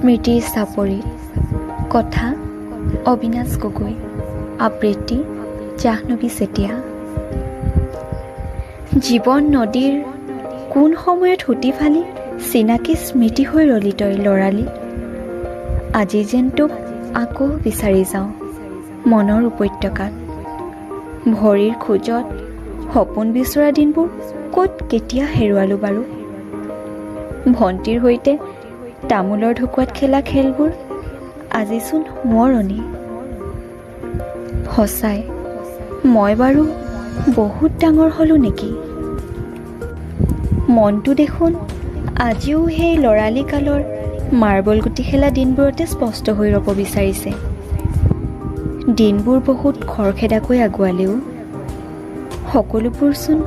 স্মৃতিৰ চাপৰি। কথা অবিনাশ গগৈ। আবৃত্তি জাহ্নৱী চেতিয়া। জীৱন নদীৰ কোন সময়ত সুতি ফালি চিনাকি স্মৃতি হৈ ৰলি তই লৰালি। আজি যেন তোক আকৌ বিচাৰি যাওঁ মনৰ উপত্যকাত। ভৰিৰ খোজত সপোন বিচৰা দিনবোৰ ক'ত কেতিয়া হেৰুৱালো বাৰু। ভণ্টিৰ সৈতে তামোলৰ ঢকুৱাত খেলা খেলবোৰ আজিচোন সোঁৱৰণি। সঁচাই মই বাৰু বহুত ডাঙৰ হ'লো নেকি। মনটো দেখোন আজিও সেই লৰালি কালৰ মাৰ্বল গুটি খেলা দিনবোৰতে স্পষ্ট হৈ ৰ'ব বিচাৰিছে। দিনবোৰ বহুত খৰখেদাকৈ আগুৱালেও সকলোবোৰচোন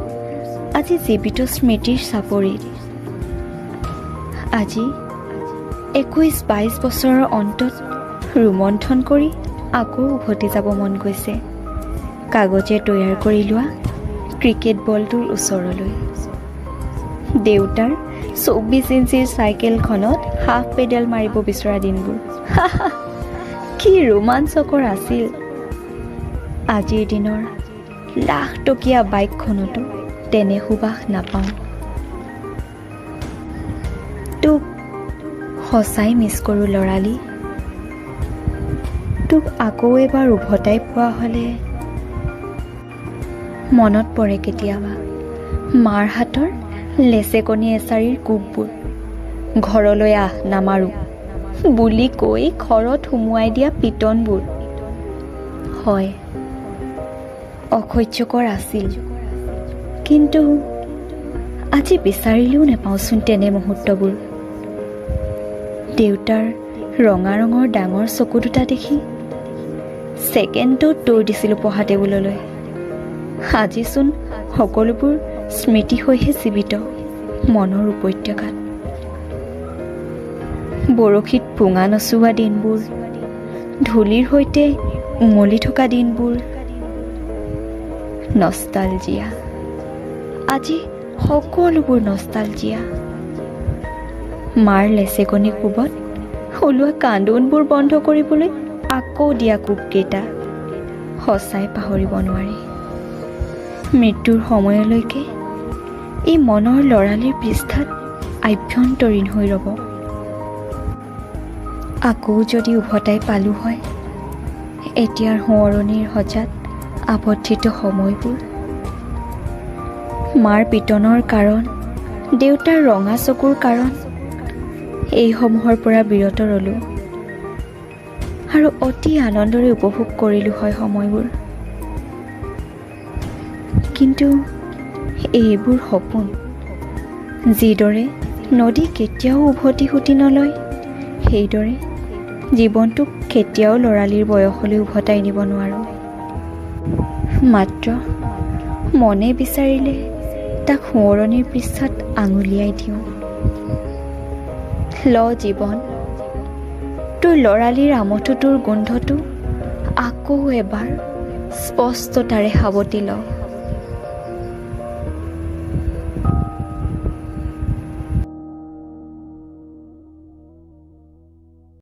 আজি জীৱিত স্মৃতিৰ চাপৰিত। আজি 21-22 বছৰৰ অন্তত ৰোমন্থন কৰি আকৌ উভতি যাব মন গৈছে কাগজে তৈয়াৰ কৰি লোৱা ক্ৰিকেট বলটোৰ ওচৰলৈ। দেউতাৰ 24 ইঞ্চিৰ চাইকেলখনত হাফ পেডেল মাৰিব বিচৰা দিনবোৰ কি ৰোমাঞ্চকৰ আছিল। আজিৰ দিনৰ লাখ টকীয়া বাইকখনতো তেনে সুবাস নাপাওঁ। তোক সঁচাই মিছ কৰোঁ লৰালি। তোক আকৌ এবাৰ উভতাই পোৱা হ'লে মনত পৰে কেতিয়াবা মাৰ হাতৰ লেচেকনি এচাৰিৰ কোববোৰ। ঘৰলৈ আহ নামাৰো বুলি কৈ ঘৰত সুমুৱাই দিয়া পিটনবোৰ। হয় অসহ্যকৰ আছিল, কিন্তু আজি বিচাৰিলেও নেপাওঁচোন তেনে মুহূৰ্তবোৰ। দেউতাৰ ৰঙা ৰঙৰ ডাঙৰ চকু দুটা দেখি ছেকেণ্ডত দৌৰ দিছিলোঁ পঢ়া টেবুললৈ। আজিচোন সকলোবোৰ স্মৃতি হৈহে জীৱিত মনৰ উপত্যকাত। বৰশীত পোঙা নচুওৱা দিনবোৰ, ধূলিৰ সৈতে উমলি থকা দিনবোৰ। নষ্টালজিয়া, আজি সকলোবোৰ নষ্টালজিয়া। মাৰ লেচেকনি কোবত ওলোৱা কান্দোনবোৰ বন্ধ কৰিবলৈ আকৌ দিয়া কোবকেইটা সঁচাই পাহৰিব নোৱাৰি। মৃত্যুৰ সময়লৈকে এই মনৰ লৰালিৰ পৃষ্ঠাত আভ্যন্তৰীণ হৈ ৰ'ব। আকৌ যদি উভতাই পালোঁ হয় এতিয়াৰ সোঁৱৰণিৰ সজাত আবদ্ধিত সময়বোৰ। মাৰ পিটনৰ কাৰণ, দেউতাৰ ৰঙা চকুৰ কাৰণ, এইসমূহৰ পৰা বিৰত ৰ'লোঁ আৰু অতি আনন্দৰে উপভোগ কৰিলোঁ হয় সময়বোৰ। কিন্তু এইবোৰ সপোন, যিদৰে নদী কেতিয়াও উভতি সুতি নলয় সেইদৰে জীৱনটোক কেতিয়াও লৰালিৰ বয়সলৈ উভতাই নিব নোৱাৰোঁ। মাত্ৰ মনে বিচাৰিলে তাক সোঁৱৰণিৰ পৃষ্ঠাত আঙুলিয়াই দিওঁ। ল জীৱন, তোৰ লৰালিৰ আমঠুটোৰ গোন্ধটো আকৌ এবাৰ স্পষ্টতাৰে সাৱটি ল।